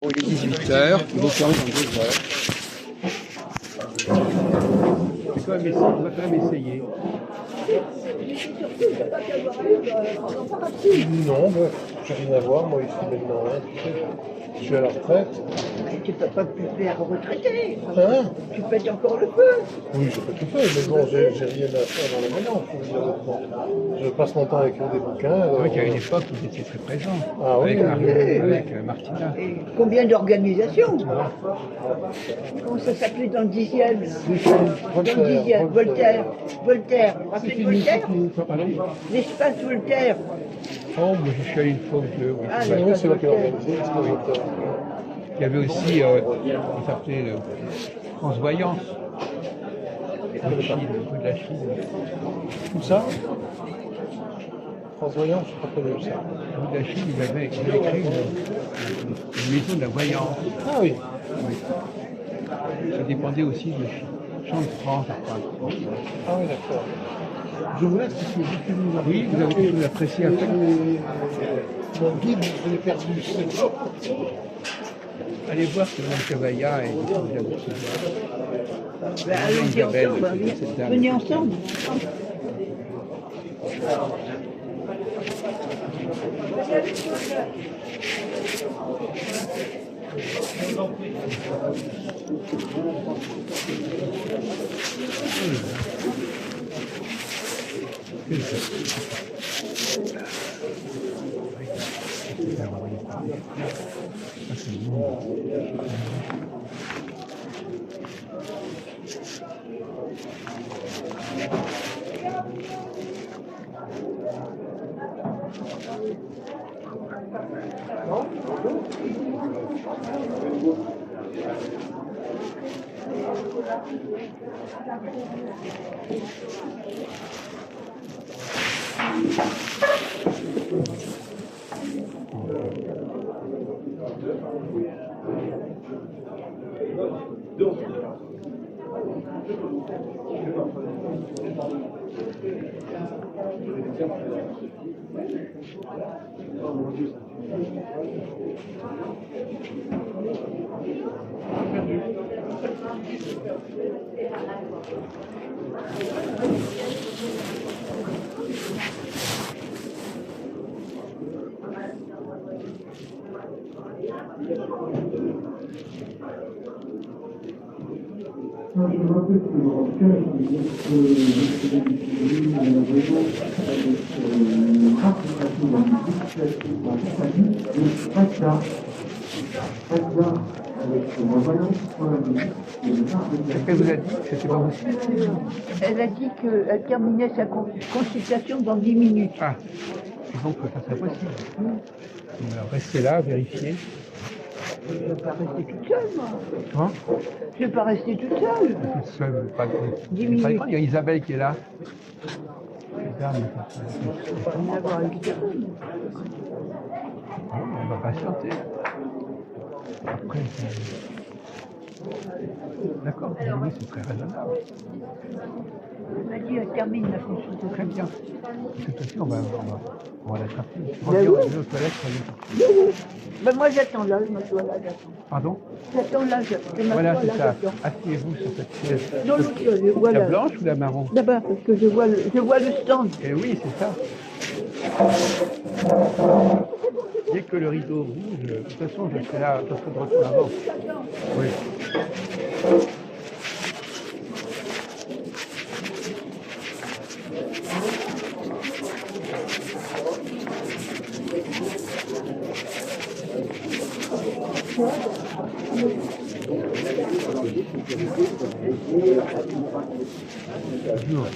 Il est 18h, il vont fermer dans 2 heures. On va quand même essayer. Non, moi, j'ai rien à voir, moi ici maintenant, hein, tu sais, je suis à la retraite. Mais tu peux pas plus faire retraiter. Hein? Tu pètes encore le feu. Oui, je peux tout faire, mais bon, j'ai rien à faire dans le moment, faut dire honnêtement. Je passe mon temps à écrire des bouquins. C'est Alors, vrai qu'à une époque, vous étiez très présent. Ah oui, avec oui, oui. Martina. Et combien d'organisations? Comment ça s'appelait dans le 10e là? Dans le 10e, Voltaire. Voltaire. Vous vous rappelez de Voltaire? Pardon? L'espace Voltaire. Oh, moi je suis allé une fois ou deux. Oui. Ah, Oui, c'est moi qui ai organisé. Il y avait aussi, on s'appelait France Voyance. Le Chine, le coup de la Chine. Tout ça? France Voyant, je ne sais pas connu ça. Le coup de la Chine, il avait créé une maison de la voyance. Ah oui. Oui. Ça dépendait aussi de Champ de France, je crois. Ah oui, d'accord. Je vous laisse parce que j'ai fini. Oui, vous avez quelque chose apprécié à faire. Mon guide, je l'ai perdu. Allez voir ce Mme Cavalla et vous allez Ben, allons-y Isabelle, ensemble. cette dame. Venez ensemble. Je me rappelle que dans le cas, Elle vous a dit que c'était pas possible. Elle a dit qu'elle terminait sa consultation dans 10 minutes. Ah, donc ça serait possible. Alors restez là, vérifiez. Je ne vais pas rester toute seule, moi. Hein? Je ne vais pas rester toute seule. Pas 10 minutes. il y a Isabelle qui est là. Dame, On va voir avec personne. on va patienter. Après, d'accord, oui, c'est très raisonnable. Elle m'a dit qu'elle termine la consultation. Très bien. De toute façon, on va l'attraper. Ben Reviens oui. aux toilettes. Ben moi j'attends là, je m'assois là, j'attends. Pardon? J'attends là, je m'assois Voilà, là, c'est ça. j'attends. Asseyez-vous sur cette chaise. Non, l'autre, je vois La là. blanche ou la marron? D'abord, parce que je vois le stand. Eh oui, c'est ça. Dès que le rideau bouge, de toute façon, je serai là, je serai de retour avant. Oui. Bonjour.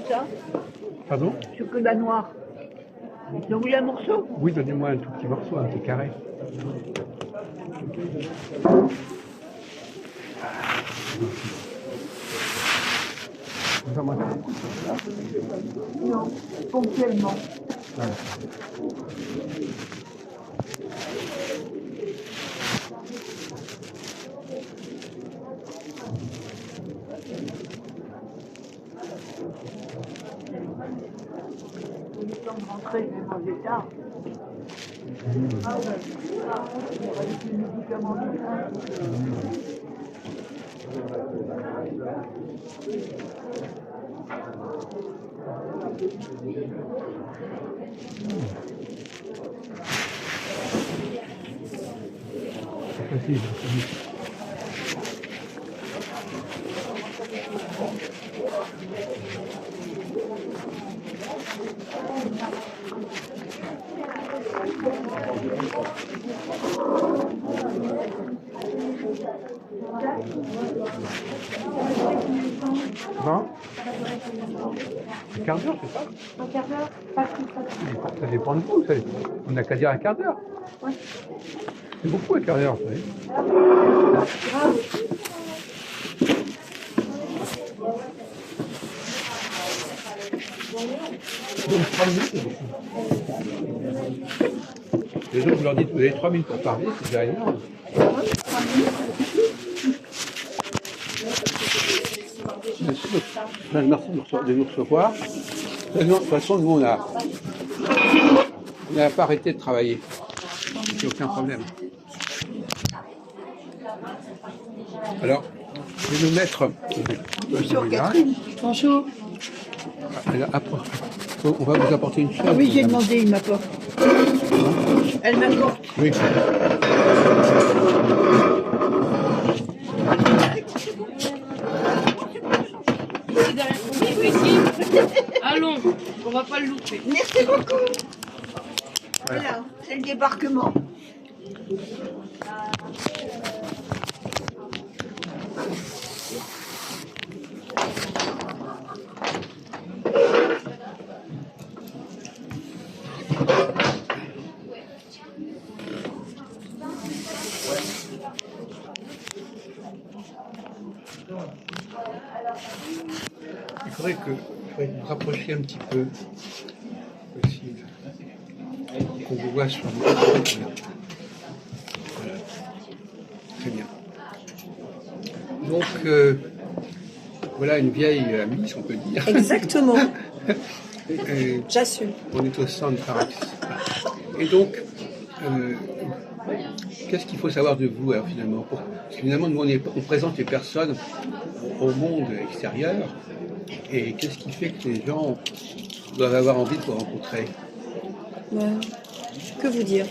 Ça, Pardon? chocolat noir. Donc, vous voulez un morceau? Oui, donnez-moi un tout petit morceau, un petit carré. Vous en mangez beaucoup? Non, ponctuellement. Voilà. J'ai eu le temps de rentrer, je vais manger tard. Ah ouais. Avec les médicaments du train. Facile. Bon. Un quart d'heure, c'est ça? Un quart d'heure, pas plus. Ça dépend de vous. On n'a qu'à dire un quart d'heure. Ouais. C'est beaucoup un quart d'heure, vous savez. Donc 3 minutes, c'est beaucoup. Les autres, vous leur dites, vous avez 3 minutes pour parler, c'est déjà énorme. Merci de nous recevoir. De toute façon, nous, on n'a pas arrêté de travailler. Il n'y a aucun problème. Alors, je vais nous mettre... Bonjour Catherine. Bonjour. On va vous apporter une chaise. Ah oui, j'ai demandé, il m'apporte. Elle m'apporte. Oui. Oui, oui, si. Allons, on va pas le louper. Merci beaucoup. Voilà, c'est le débarquement. Il faudrait que vous rapprochiez un petit peu, possible, qu'on vous voit sur le... Voilà. Très bien. Donc, voilà une vieille amie, si on peut dire. Exactement, Et j'assume. on est au centre de Paris. Et donc, qu'est-ce qu'il faut savoir de vous, alors, finalement? Parce que finalement, nous, on présente les personnes au monde extérieur. Et qu'est-ce qui fait que les gens doivent avoir envie de vous rencontrer? Que vous dire?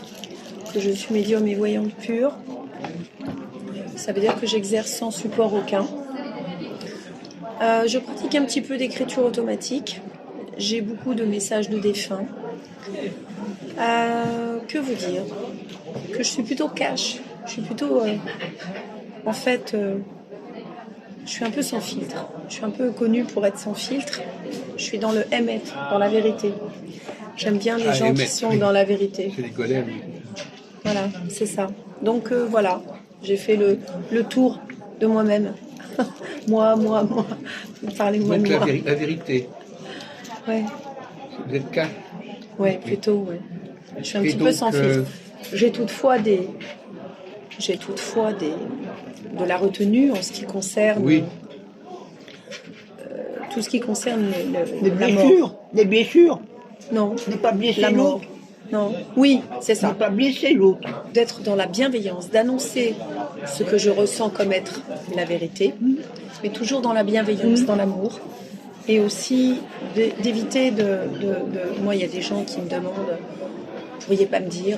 Que je suis médium et voyante pure. Ça veut dire que j'exerce sans support aucun. Je pratique un petit peu d'écriture automatique. J'ai beaucoup de messages de défunts. Que vous dire? Que je suis plutôt cash. Je suis plutôt... en fait... je suis un peu sans filtre. Je suis un peu connue pour être sans filtre. Je suis dans le émettre, dans la vérité. J'aime bien les gens qui sont dans la vérité. C'est les golems. Voilà, c'est ça. Donc voilà, j'ai fait le tour de moi-même. moi. Parlez-moi Donc de moi. la vérité. Ouais, Vous êtes calme. ouais, plutôt, ouais. Je suis un Et petit peu donc, sans filtre. J'ai toutefois de la retenue en ce qui concerne Oui. tout ce qui concerne Les la mort. blessures. Les blessures. Non, Ne pas blesser la mort. l'autre. Non, oui, c'est Ne ça. pas blesser l'autre. D'être dans la bienveillance, d'annoncer ce que je ressens comme être la vérité, mais toujours dans la bienveillance, dans l'amour. et aussi d'éviter Moi, il y a des gens qui me demandent, vous pourriez pas me dire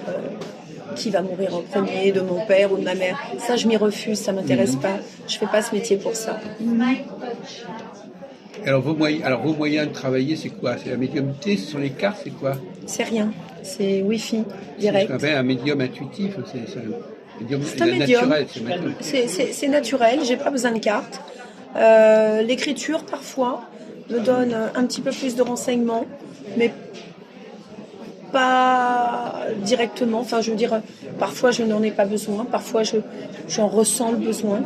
qui va mourir en premier, de mon père ou de ma mère. Ça, je m'y refuse, ça m'intéresse pas. Je fais pas ce métier pour ça. Alors vos moyens de travailler, c'est quoi? C'est la médiumnité, ce sont les cartes, c'est quoi? C'est rien, c'est Wi-Fi C'est ce direct. qu'on appelle un médium intuitif, c'est un médium C'est un médium. naturel. C'est naturel. C'est naturel, j'ai pas besoin de carte. L'écriture, parfois, me donne un petit peu plus de renseignements, mais pas directement. Enfin, je veux dire, parfois je n'en ai pas besoin, parfois j'en ressens le besoin.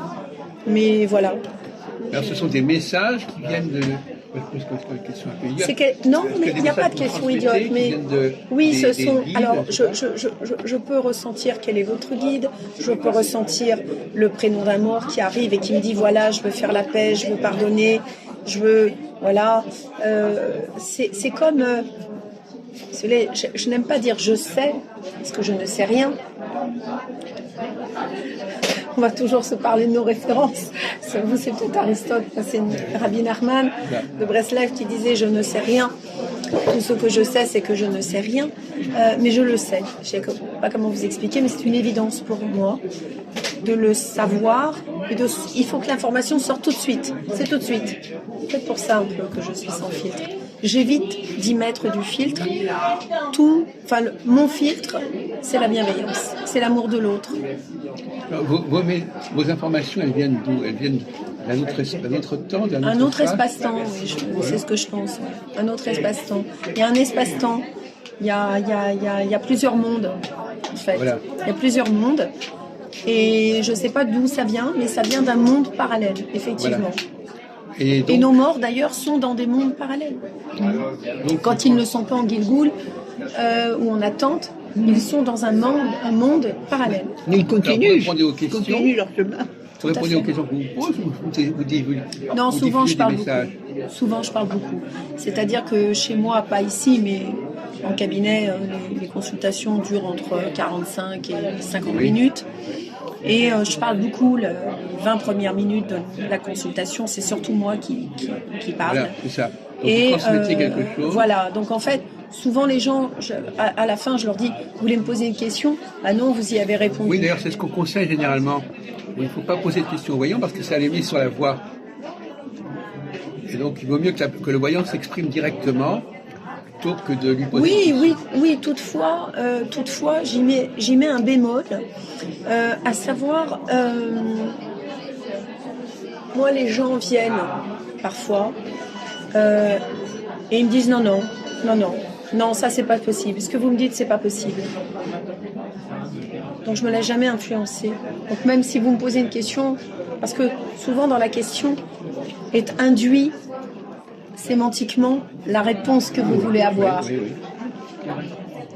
Mais voilà. Alors ce sont des messages qui viennent de... Je pose une question un peu idiote. Non, mais il n'y a pas de question idiote. Mais oui, ce sont. Alors, je peux ressentir quel est votre guide. Je peux ressentir le prénom d'un mort qui arrive et qui me dit voilà, je veux faire la paix, je veux pardonner, je veux. Voilà. C'est comme. Je n'aime pas dire je sais, parce que je ne sais rien. On va toujours se parler de nos références. Vous, c'est peut-être Aristote, c'est Rabbi Nachman de Breslev qui disait « Je ne sais rien. Tout ce que je sais, c'est que je ne sais rien. Mais je le sais. » Je ne sais pas comment vous expliquer, mais c'est une évidence pour moi de le savoir. Il faut que l'information sorte tout de suite. C'est tout de suite. C'est peut-être pour ça un peu que je suis sans filtre. J'évite d'y mettre du filtre. Mon filtre, c'est la bienveillance, c'est l'amour de l'autre. Vos informations, elles viennent d'où? Elles viennent d'un autre temps, un autre espace-temps, oui, c'est ce que je pense. Ouais. Un autre espace-temps. Il y a un espace-temps. Il y a plusieurs mondes, en fait. Voilà. Il y a plusieurs mondes. Et je ne sais pas d'où ça vient, mais ça vient d'un monde parallèle, effectivement. Voilà. Et nos morts, d'ailleurs, sont dans des mondes parallèles. Donc, quand ils ne sont pas en Gilgoul ou en attente, ils sont dans un monde parallèle. Mais ils continuent. Vous répondez aux questions. Ils continuent leur chemin. Vous répondez aux questions qu'on vous pose ou vous dites non, souvent je parle beaucoup. Souvent je parle beaucoup. C'est-à-dire que chez moi, pas ici, mais en cabinet, les consultations durent entre 45 et 50 minutes. Et je parle beaucoup, les 20 premières minutes de la consultation, c'est surtout moi qui parle. Voilà, c'est ça. Donc, vous transmettez quelque chose. Voilà, donc en fait, souvent les gens, à la fin, je leur dis, vous voulez me poser une question? Ah non, vous y avez répondu. Oui, d'ailleurs, c'est ce qu'on conseille généralement. Il ne faut pas poser de questions au voyant parce que ça les met sur la voie. Et donc, il vaut mieux que le voyant s'exprime directement plutôt que de lui poser. Oui. Toutefois, j'y mets un bémol, à savoir, moi, les gens viennent parfois et ils me disent non, ça c'est pas possible. Ce que vous me dites, c'est pas possible. Donc je me laisse jamais influencer. Donc même si vous me posez une question, parce que souvent dans la question est induit sémantiquement la réponse que vous voulez avoir. Oui.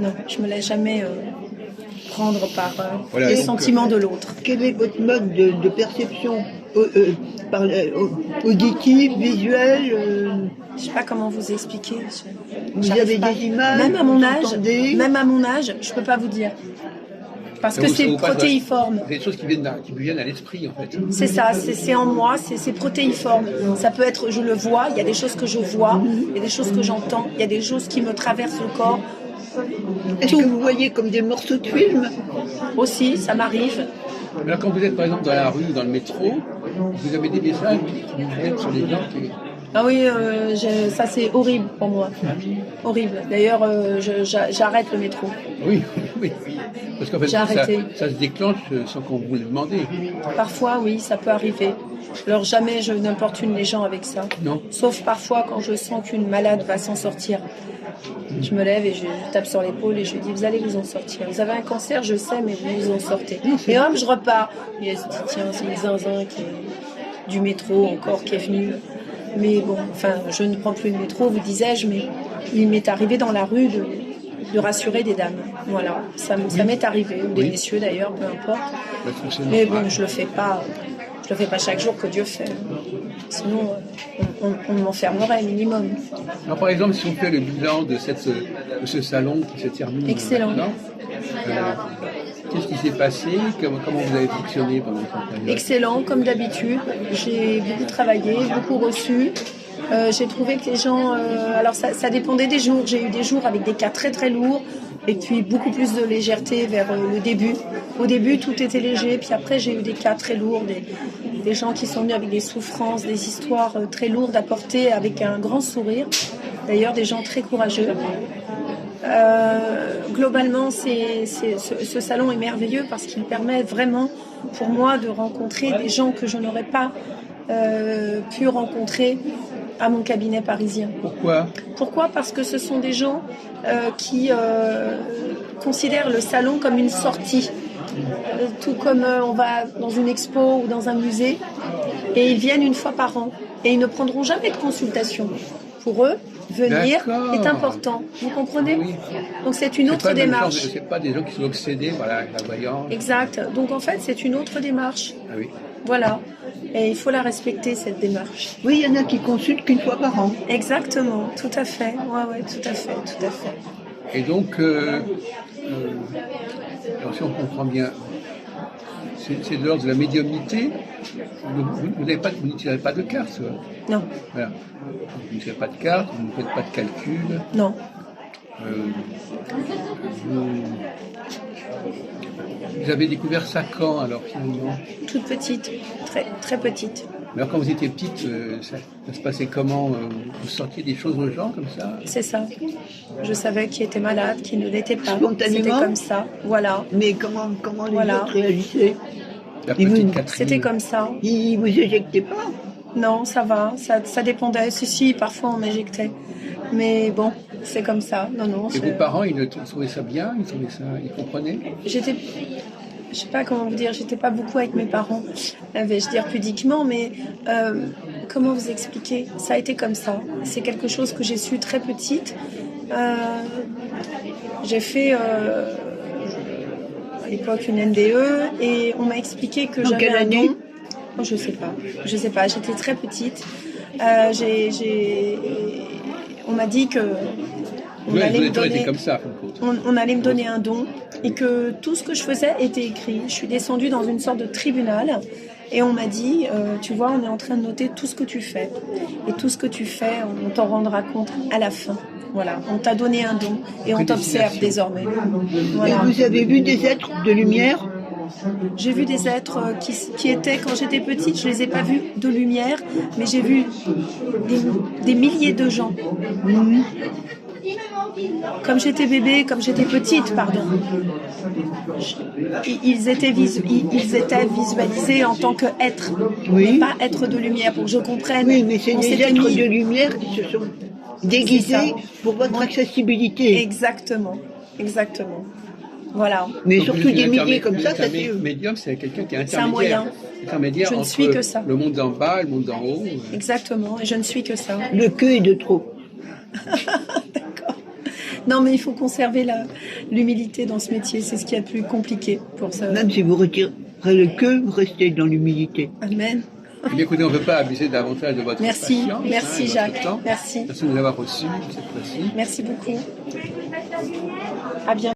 Non, je me laisse jamais prendre par voilà, les sentiments de l'autre. Quel est votre mode de perception auditive, visuelle Je sais pas comment vous expliquer. Vous avez des images? Même à mon âge, je peux pas vous dire. Parce que c'est protéiforme. C'est des choses qui viennent à l'esprit, en fait. C'est ça, c'est en moi, c'est protéiforme. Ça peut être, je le vois, il y a des choses que je vois, il y a des choses que j'entends, il y a des choses qui me traversent le corps. Est-ce que vous voyez comme des morceaux de film? Aussi, ça m'arrive. Alors quand vous êtes par exemple dans la rue ou dans le métro, vous avez des messages qui vous viennent sur les gens qui... Ah oui, ça c'est horrible pour moi. Horrible. D'ailleurs, j'arrête le métro. Oui. Parce qu'en fait, ça se déclenche sans qu'on vous le demande. Parfois, oui, ça peut arriver. Alors jamais je n'importune les gens avec ça. Non. Sauf parfois quand je sens qu'une malade va s'en sortir. Je me lève et je tape sur l'épaule et je lui dis, vous allez vous en sortir. Vous avez un cancer, je sais, mais vous vous en sortez. Et hop, je repars. Et elle se dit, tiens, c'est une zinzin du métro encore qui est venue. Mais bon, enfin, je ne prends plus le métro, vous disais-je, mais il m'est arrivé dans la rue de rassurer des dames. Voilà, ça m'est arrivé, ou des messieurs d'ailleurs, peu importe. Mais bon, je le fais pas chaque jour, que Dieu fait. Sinon, on m'enfermerait minimum. Alors, par exemple, si on fait le bilan de ce salon qui se termine excellent. Maintenant, qu'est-ce qui s'est passé? Comment vous avez fonctionné pendant cette période? Excellent, comme d'habitude. J'ai beaucoup travaillé, beaucoup reçu. J'ai trouvé que les gens... alors ça dépendait des jours. J'ai eu des jours avec des cas très très lourds et puis beaucoup plus de légèreté vers le début. Au début, tout était léger, puis après, j'ai eu des cas très lourds, des gens qui sont venus avec des souffrances, des histoires très lourdes à porter avec un grand sourire. D'ailleurs, des gens très courageux. Globalement, ce salon est merveilleux parce qu'il permet vraiment pour moi de rencontrer des gens que je n'aurais pas pu rencontrer à mon cabinet parisien. Pourquoi? Parce que ce sont des gens qui considèrent le salon comme une sortie. Tout comme on va dans une expo ou dans un musée et ils viennent une fois par an et ils ne prendront jamais de consultation. Pour eux, venir est important. Vous comprenez? Oui. Donc c'est une autre démarche. C'est pas des gens qui sont obsédés, voilà, la voyance. Exact. Donc en fait, c'est une autre démarche. Ah oui. Voilà. Et il faut la respecter, cette démarche. Oui, il y en a qui consultent qu'une fois par an. Exactement. Tout à fait. Ouais, tout à fait, tout à fait. Et donc, alors si on comprend bien, c'est de l'ordre de la médiumnité. Vous n'utilisez pas de cartes. Non. Voilà. Vous n'utilisez pas de cartes, vous ne faites pas de calcul. Non. Vous avez découvert ça quand, alors, finalement? Toute petite, très, très petite. Mais alors, quand vous étiez petite, ça se passait comment? Vous sortiez des choses aux gens, comme ça? C'est ça. Je savais qui était malade, qui ne l'était pas. Spontanément? C'était comme ça, voilà. Mais comment les autres réagissaient? La petite Catherine. C'était comme ça. Ils vous éjectaient pas? Non, ça va, ça dépendait. Si, parfois on m'éjectait. Mais bon, c'est comme ça. Non. Et vos parents, ils trouvaient ça bien? Ils comprenaient? Je sais pas comment vous dire, j'étais pas beaucoup avec mes parents, vais-je dire pudiquement, mais comment vous expliquer? Ça a été comme ça. C'est quelque chose que j'ai su très petite. J'ai fait à l'époque une NDE et on m'a expliqué que j'avais un don. Oh, je sais pas. J'étais très petite. On m'a dit que on allait me donner un don et que tout ce que je faisais était écrit. Je suis descendue dans une sorte de tribunal et on m'a dit, tu vois, on est en train de noter tout ce que tu fais. Et tout ce que tu fais, on t'en rendra compte à la fin. Voilà, on t'a donné un don et on t'observe désormais. Voilà. Et vous avez vu des êtres de lumière? J'ai vu des êtres qui étaient, quand j'étais petite, je les ai pas vus de lumière, mais j'ai vu des milliers de gens. Comme j'étais bébé, comme j'étais petite, pardon. Ils étaient visualisés en tant qu'êtres, mais pas êtres de lumière, pour que je comprenne. Oui, mais c'est des êtres de lumière qui se sont déguisés pour votre accessibilité. Exactement. Voilà. Mais surtout des milliers comme ça, ça fait... Médium, c'est quelqu'un qui est intermédiaire. C'est un moyen. Intermédiaire je ne suis que ça. Le monde d'en bas et le monde d'en haut. Exactement, et je ne suis que ça. Le que est de trop. D'accord. Non, mais il faut conserver l'humilité dans ce métier, c'est ce qui est le plus compliqué pour ça. Même si vous retirez le que, vous restez dans l'humilité. Amen. Mais écoutez, on ne veut pas abuser davantage de votre patience. Merci Jacques. Merci. Merci de nous avoir reçus cette fois-ci. Merci beaucoup. À bientôt.